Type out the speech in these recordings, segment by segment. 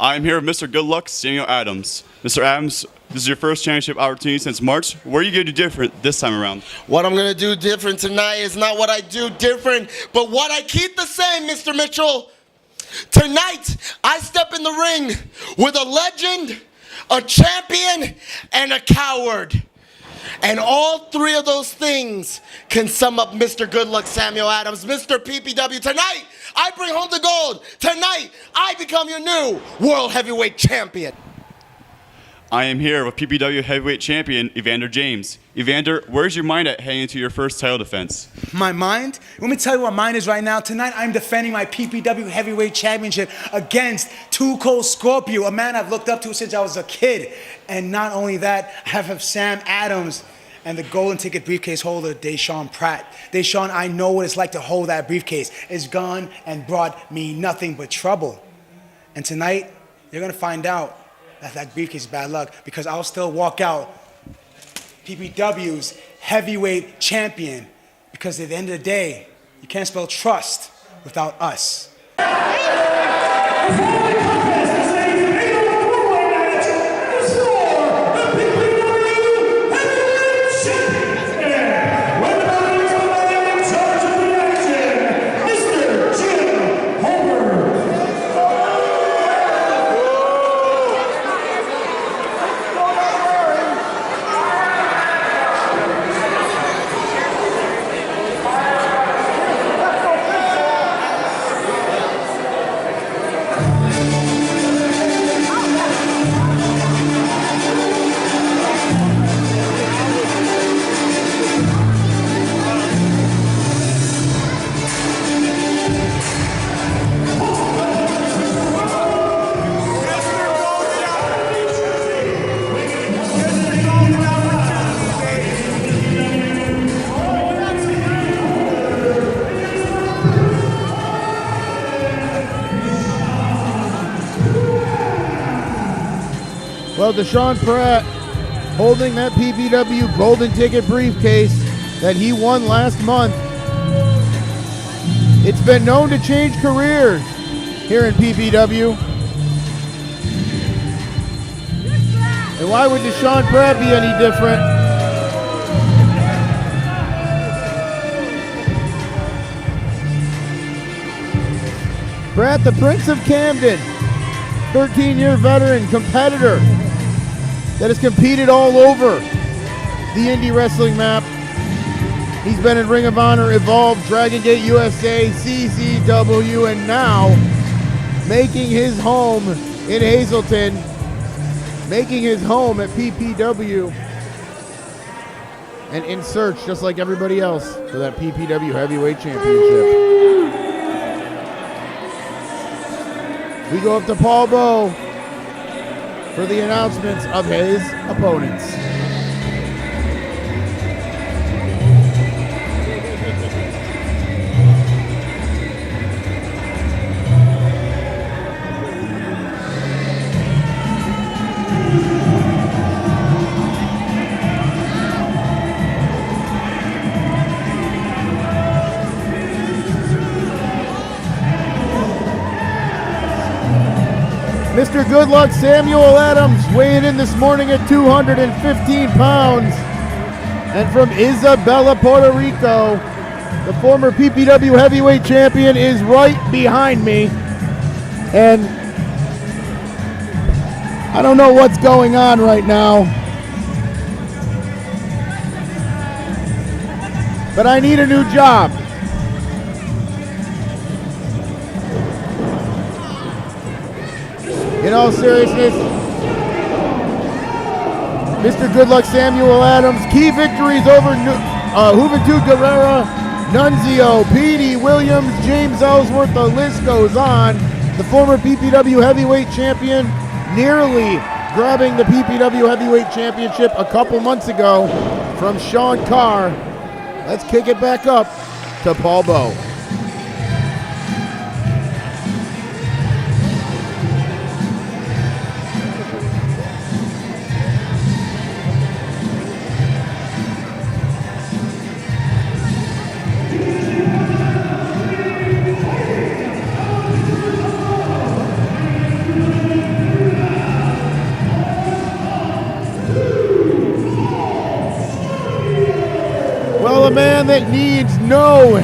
I'm here with Mr. Good Luck, Samuel Adams. Mr. Adams, this is your first championship opportunity since March. What are you going to do different this time around? What I'm going to do different tonight is not what I do different, but what I keep the same, Mr. Mitchell. Tonight, I step in the ring with a legend, a champion, and a coward. And all three of those things can sum up Mr. Good Luck Samuel Adams, Mr. PPW. Tonight, I bring home the gold. Tonight, I become your new World Heavyweight Champion. I am here with PPW Heavyweight Champion, Evander James. Evander, where's your mind at heading into your first title defense? My mind? Let me tell you what mine is right now. Tonight, I'm defending my PPW Heavyweight Championship against Cold Scorpio, a man I've looked up to since I was a kid. And not only that, I have Sam Adams and the Golden Ticket briefcase holder, Desean Pratt. Desean, I know what it's like to hold that briefcase. It's gone and brought me nothing but trouble. And tonight, you're going to find out that briefcase is bad luck, because I'll still walk out PPW's heavyweight champion, because at the end of the day, you can't spell trust without us. Well, Desean Pratt holding that PPW Golden Ticket briefcase that he won last month. It's been known to change careers here in PPW. And why would Desean Pratt be any different? Pratt, the Prince of Camden, 13-year veteran competitor that has competed all over the indie wrestling map. He's been in Ring of Honor, Evolve, Dragon Gate USA, CZW, and now making his home in Hazleton, making his home at PPW, and in search, just like everybody else, for that PPW Heavyweight Championship. We go up to Paul Bowe for the announcements of his opponents. Mr. Good Luck Samuel Adams weighing in this morning at 215 pounds. And from Isabela, Puerto Rico, the former PPW Heavyweight Champion is right behind me. And I don't know what's going on right now, but I need a new job. In all seriousness, Mr. Good Luck Samuel Adams, key victories over Juventud Guerrera, Nunzio, Petey, Williams, James Ellsworth, the list goes on. The former PPW Heavyweight Champion nearly grabbing the PPW Heavyweight Championship a couple months ago from Sean Carr. Let's kick it back up to Paul Bowe. Well, a man that needs no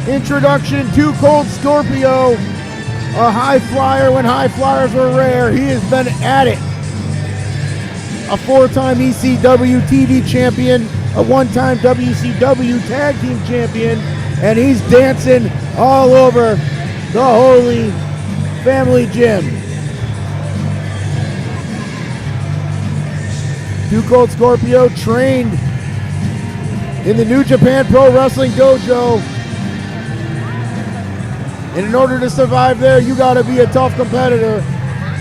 introduction to Cold Scorpio, a high flyer when high flyers were rare. He has been at it. A 4-time ECW TV champion, a 1-time WCW tag team champion, and he's dancing all over the Holy Family Gym. Too Cold Scorpio trained in the New Japan Pro Wrestling Dojo. And in order to survive there, you gotta be a tough competitor.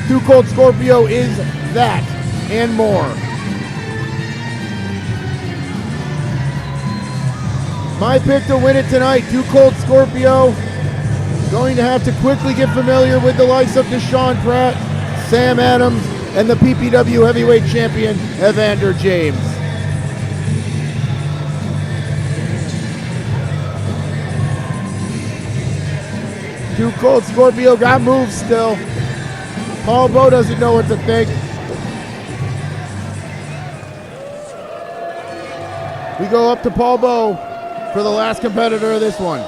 Too Cold Scorpio is that and more. My pick to win it tonight, Too Cold Scorpio. Going to have to quickly get familiar with the likes of Desean Pratt, Sam Adams, and the PPW Heavyweight Champion, Evander James. Too Cold Scorpio got moves still. Paul Bowe doesn't know what to think. We go up to Paul Bowe for the last competitor of this one.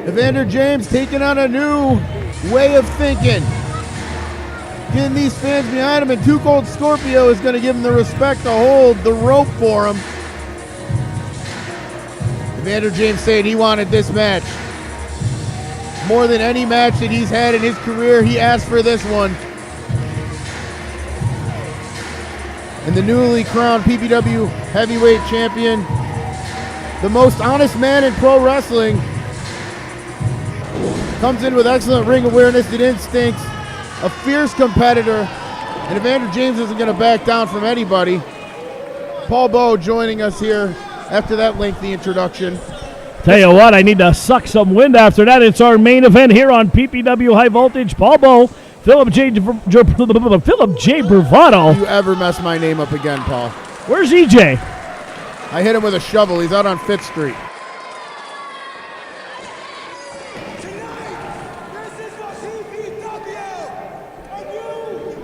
Evander James taking on a new way of thinking. Getting these fans behind him, and Too Cold Scorpio is going to give him the respect to hold the rope for him. Evander James saying he wanted this match. More than any match that he's had in his career, he asked for this one. And the newly crowned PPW Heavyweight Champion, the most honest man in pro wrestling, comes in with excellent ring awareness and instincts, a fierce competitor, and Evander James isn't going to back down from anybody. Paul Bowe joining us here after that lengthy introduction. Tell you what, I need to suck some wind after that. It's our main event here on PPW High Voltage. Paul Bowe, Philip J. Bravado. You ever mess my name up again, Paul? Where's EJ? I hit him with a shovel. He's out on 5th Street.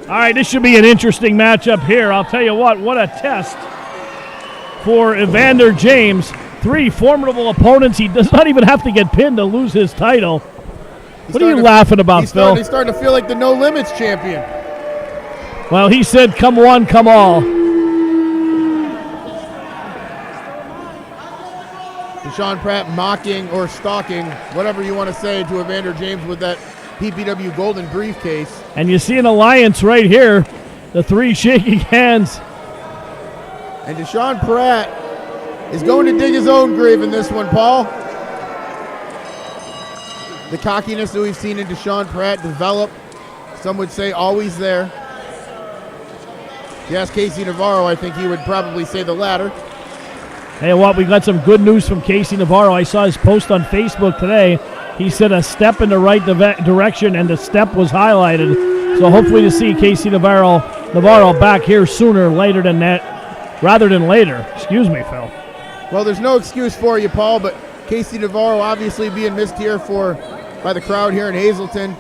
All right, this should be an interesting matchup here. I'll tell you what a test for Evander James. 3 formidable opponents. He does not even have to get pinned to lose his title. What are you laughing about, Phil? He's starting to feel like the No Limits champion. Well, he said, come one, come all. Desean Pratt mocking or stalking, whatever you want to say, to Evander James with that PPW Golden briefcase. And you see an alliance right here. The 3 shaking hands. And Desean Pratt is going to dig his own grave in this one, Paul. The cockiness that we've seen in Desean Pratt develop, some would say always there. If you ask Casey Navarro, I think he would probably say the latter. Hey, what? We got some good news from Casey Navarro. I saw his post on Facebook today. He said a step in the right direction, and the step was highlighted. So hopefully to see Casey Navarro back here sooner rather than later. Excuse me, Phil. Well, there's no excuse for you, Paul, but Casey Navarro obviously being missed here by the crowd here in Hazleton.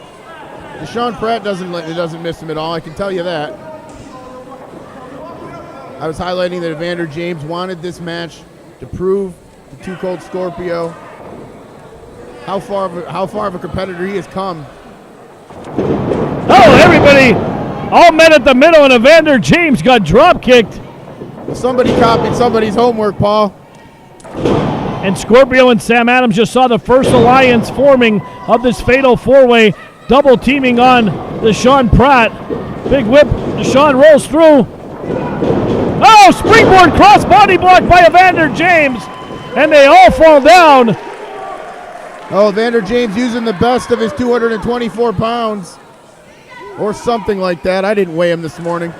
Desean Pratt doesn't miss him at all, I can tell you that. I was highlighting that Evander James wanted this match to prove to Too Cold Scorpio how far of a competitor he has come. Oh, everybody all met at the middle, and Evander James got drop kicked. Somebody copied somebody's homework, Paul. And Scorpio and Sam Adams just saw the first alliance forming of this fatal 4-way, double teaming on Desean Pratt. Big whip, Desean rolls through. Oh, springboard cross body block by Evander James, and they all fall down. Oh, Evander James using the best of his 224 pounds, or something like that. I didn't weigh him this morning.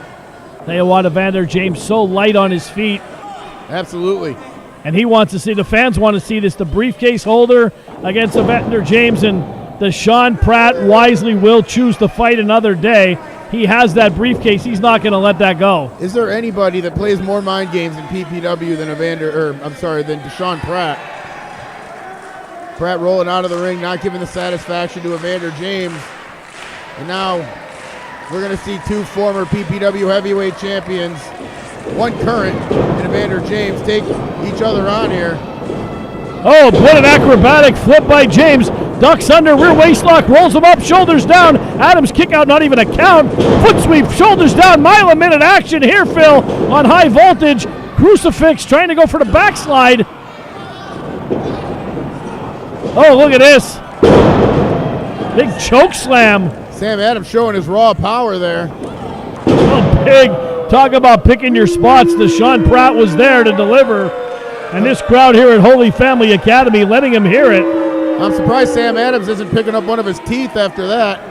Tell you what, Evander James so light on his feet. Absolutely. And he wants to see, the fans want to see this, the briefcase holder against Evander James, and Desean Pratt wisely will choose to fight another day. He has that briefcase. He's not going to let that go. Is there anybody that plays more mind games in PPW than than Desean Pratt? Pratt rolling out of the ring, not giving the satisfaction to Evander James. And now we're going to see two former PPW Heavyweight Champions, one current, and Evander James take each other on here. Oh, what an acrobatic flip by James. Ducks under, rear waist lock, rolls him up, shoulders down. Adams kick out, not even a count. Foot sweep, shoulders down, mile a minute action here, Phil, on high voltage. Crucifix trying to go for the backslide. Oh, look at this. Big choke slam. Sam Adams showing his raw power there. Oh, big. Talk about picking your spots. Desean Pratt was there to deliver. And this crowd here at Holy Family Academy letting him hear it. I'm surprised Sam Adams isn't picking up one of his teeth after that.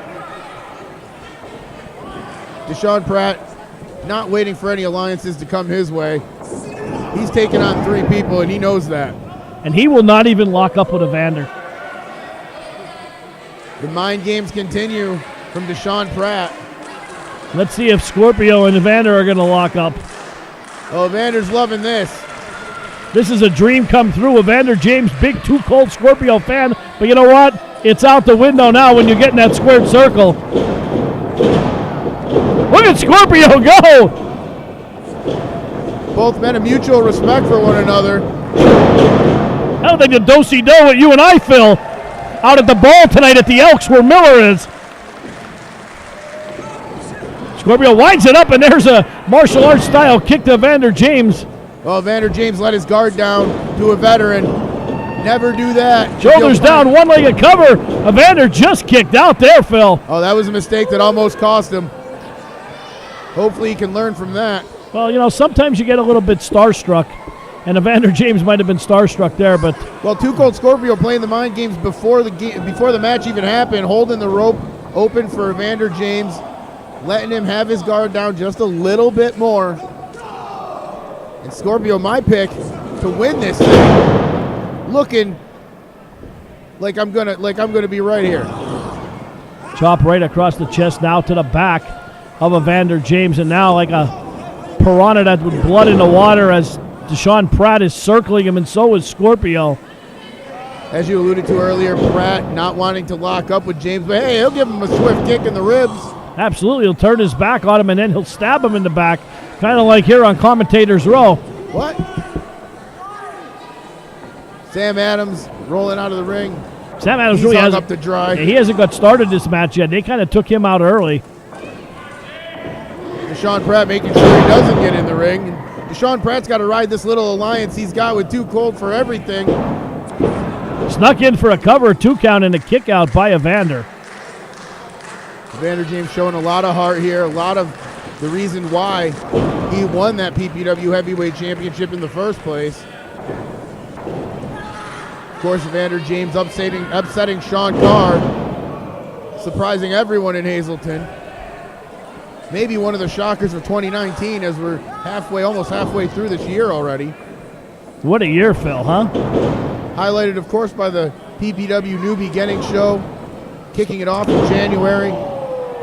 Desean Pratt not waiting for any alliances to come his way. He's taking on three people, and he knows that. And he will not even lock up with Evander. The mind games continue from Desean Pratt. Let's see if Scorpio and Evander are going to lock up. Oh, Evander's loving this. This is a dream come true. Evander James, big Too Cold Scorpio fan. But you know what? It's out the window now when you get in that squared circle. Look at Scorpio go! Both men have mutual respect for one another. I don't think the do-si-do what you and I, Phil, out at the ball tonight at the Elks where Miller is. Scorpio winds it up, and there's a martial arts style kick to Evander James. Well, Evander James let his guard down to a veteran. Never do that. Shoulders down, one-legged cover. Evander just kicked out there, Phil. Oh, that was a mistake that almost cost him. Hopefully he can learn from that. Well, you know, sometimes you get a little bit starstruck, and Evander James might have been starstruck there, but... Well, Too Cold Scorpio playing the mind games before the match even happened, holding the rope open for Evander James, letting him have his guard down just a little bit more. And Scorpio, my pick to win this thing, looking like I'm gonna be right here. Chop right across the chest now to the back of Evander James, and now like a piranha that with blood in the water as Desean Pratt is circling him, and so is Scorpio. As you alluded to earlier, Pratt not wanting to lock up with James, but hey, he'll give him a swift kick in the ribs. Absolutely, he'll turn his back on him, and then he'll stab him in the back, kind of like here on Commentator's Row. What? Sam Adams rolling out of the ring. Sam Adams He's really hung hasn't up to dry. He hasn't got started this match yet. They kind of took him out early. Desean Pratt making sure he doesn't get in the ring. Desean Pratt's got to ride this little alliance he's got with Too Cold for everything. Snuck in for a cover, 2 count, and a kick out by Evander. Evander James showing a lot of heart here, a lot of the reason why he won that PPW Heavyweight Championship in the first place. Of course, Evander James upsetting Sean Carr, surprising everyone in Hazleton. Maybe one of the shockers of 2019 as we're almost halfway through this year already. What a year, Phil, huh? Highlighted, of course, by the PPW New Beginning show, kicking it off in January.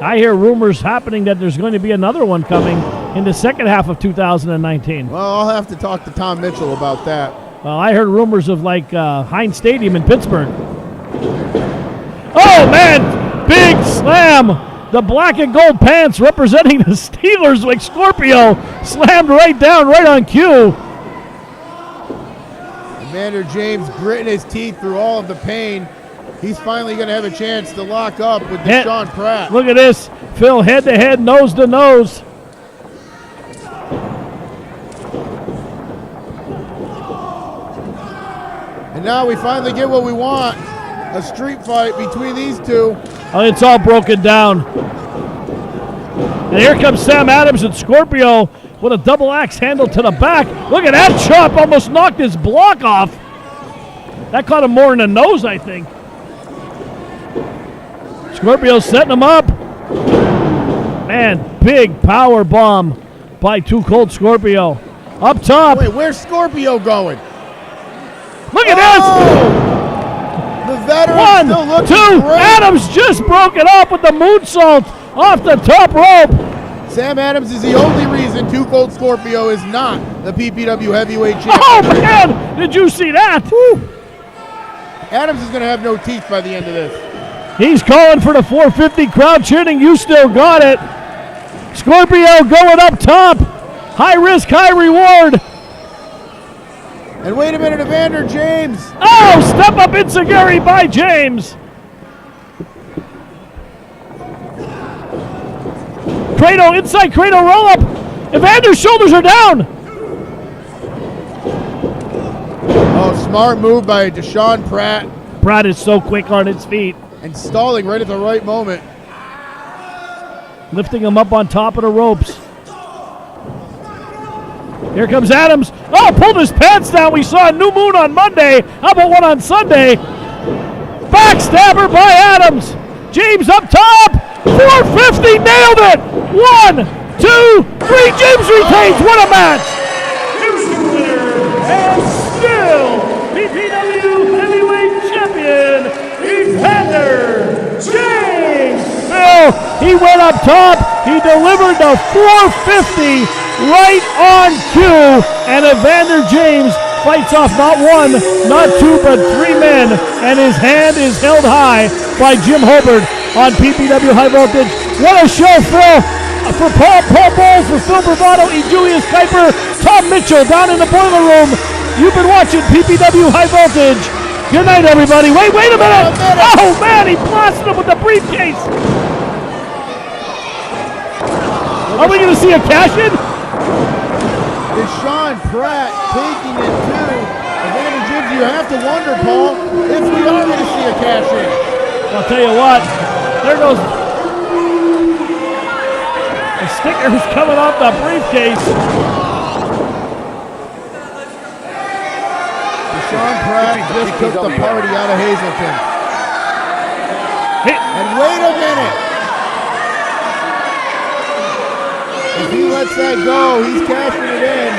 I hear rumors happening that there's going to be another one coming in the second half of 2019. Well, I'll have to talk to Tom Mitchell about that. Well, I heard rumors of like Heinz Stadium in Pittsburgh. Oh, man! Big slam! The black and gold pants representing the Steelers like Scorpio slammed right down, right on cue. Evander James gritting his teeth through all of the pain. He's finally going to have a chance to lock up with Desean Pratt. Look at this. Phil head to head, nose to nose. And now we finally get what we want. A street fight between these two. Oh, it's all broken down. And here comes Sam Adams and Scorpio with a double axe handle to the back. Look at that chop, almost knocked his block off. That caught him more in the nose, I think. Scorpio setting him up. Man, big power bomb by Too Cold Scorpio. Up top. Wait, where's Scorpio going? Look at The veteran this. still 1, looking 2. great. Adams just broke it off with the moonsault off the top rope. Sam Adams is the only reason Cold Scorpio is not the PPW Heavyweight Champion. Oh, man. Did you see that? Woo. Adams is going to have no teeth by the end of this. He's calling for the 450, crowd chanting, you still got it. Scorpio going up top. High risk, high reward. And wait a minute, Evander James. Oh, step up enziguri by James. Cradle, inside cradle roll up. Evander's shoulders are down. Oh, smart move by Desean Pratt. Pratt is so quick on his feet. And stalling right at the right moment. Lifting him up on top of the ropes. Here comes Adams. Oh, pulled his pants down. We saw a new moon on Monday. How about one on Sunday? Backstabber by Adams. James up top. 450, nailed it. 1, 2, 3. James retains. What a match. Here's the winner. And still PPW Heavyweight Champion, Evander James. Phil, he went up top. He delivered the 450 right on cue. And Evander James fights off not 1, not 2, but 3 men. And his hand is held high by Jim Hobart on PPW High Voltage. What a show, Phil. For Paul Bowles, for Phil Bravado, E. Julius Kuiper, Tom Mitchell down in the boiler room. You've been watching PPW High Voltage. Good night, everybody. Wait a minute. Oh, man, he blasted him with the briefcase. Are we going to see a cash-in? Desean Pratt taking it too. Evander James, you have to wonder, Paul, if we are going to see a cash-in. I'll tell you what. There goes the stickers coming off the briefcase. Desean Pratt just took the party out of Hazleton. And wait a minute. If he lets that go, he's cashing it in.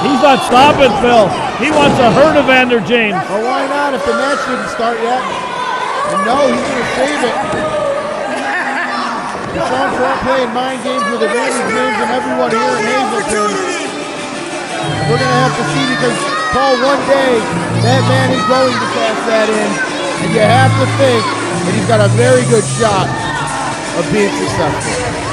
He's not stopping, Phil. He wants to hurt Evander James. Well, why not if the match didn't start yet? And no, he's going to save it. Desean Pratt playing mind games with Evander James and everyone here in Hazleton. We're going to have to see because, Paul, one day that man is going to cash that in. And you have to think that he's got a very good shot of being successful.